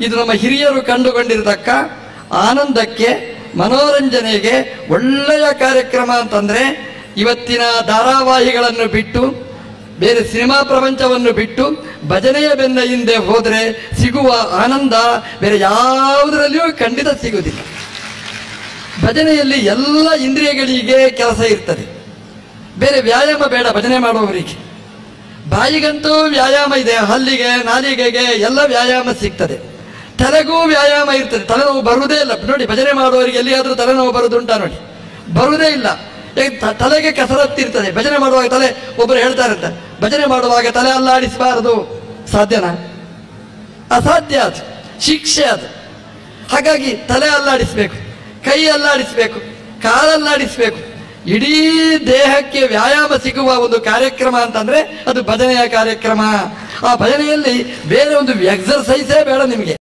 ಇದು ನಮ್ಮ ಹಿರಿಯರು ಕಂಡುಕೊಂಡಿರತಕ್ಕ ಆನಂದಕ್ಕೆ, ಮನೋರಂಜನೆಗೆ ಒಳ್ಳೆಯ ಕಾರ್ಯಕ್ರಮ ಅಂತಂದ್ರೆ ಇವತ್ತಿನ ಧಾರಾವಾಹಿಗಳನ್ನು ಬಿಟ್ಟು, ಬೇರೆ ಸಿನಿಮಾ ಪ್ರಪಂಚವನ್ನು ಬಿಟ್ಟು ಭಜನೆಯ ಬೆನ್ನ ಹಿಂದೆ ಹೋದರೆ ಸಿಗುವ ಆನಂದ ಬೇರೆ ಯಾವುದರಲ್ಲಿಯೂ ಖಂಡಿತ ಸಿಗುವುದಿಲ್ಲ. ಭಜನೆಯಲ್ಲಿ ಎಲ್ಲ ಇಂದ್ರಿಯಗಳಿಗೆ ಕೆಲಸ ಇರ್ತದೆ, ಬೇರೆ ವ್ಯಾಯಾಮ ಬೇಡ ಭಜನೆ ಮಾಡುವವರಿಗೆ. ಬಾಯಿಗಂತೂ ವ್ಯಾಯಾಮ ಇದೆ, ಹಲ್ಲಿಗೆ ನಾಲಿಗೆಗೆ ಎಲ್ಲ ವ್ಯಾಯಾಮ ಸಿಗ್ತದೆ, ತಲೆಗೂ ವ್ಯಾಯಾಮ ಇರ್ತದೆ. ತಲೆನೋವು ಬರುವುದೇ ಇಲ್ಲ ನೋಡಿ, ಭಜನೆ ಮಾಡುವವರಿಗೆ ಎಲ್ಲಿಯಾದರೂ ತಲೆನೋವು ಬರುವುದುಂಟಾ ನೋಡಿ? ಬರುವುದೇ ಇಲ್ಲ. ತಲೆಗೆ ಕಸರತ್ತಿರ್ತದೆ. ಭಜನೆ ಮಾಡುವಾಗ ತಲೆ, ಒಬ್ಬರು ಹೇಳ್ತಾರಂತೆ ಭಜನೆ ಮಾಡುವಾಗ ತಲೆ ಅಲ್ಲಾಡಿಸಬಾರದು. ಸಾಧ್ಯನಾ? ಅಸಾಧ್ಯ, ಅದು ಶಿಕ್ಷೆ ಅದು. ಹಾಗಾಗಿ ತಲೆ ಅಲ್ಲಾಡಿಸ್ಬೇಕು, ಕೈ ಅಲ್ಲಾಡಿಸ್ಬೇಕು, ಕಾಲಲ್ಲಾಡಿಸ್ಬೇಕು. ಇಡೀ ದೇಹಕ್ಕೆ ವ್ಯಾಯಾಮ ಸಿಗುವ ಒಂದು ಕಾರ್ಯಕ್ರಮ ಅಂತಂದ್ರೆ ಅದು ಭಜನೆಯ ಕಾರ್ಯಕ್ರಮ. ಆ ಭಜನೆಯಲ್ಲಿ ಬೇರೆ ಒಂದು ಎಕ್ಸರ್ಸೈಸೇ ಬೇಡ ನಿಮಗೆ.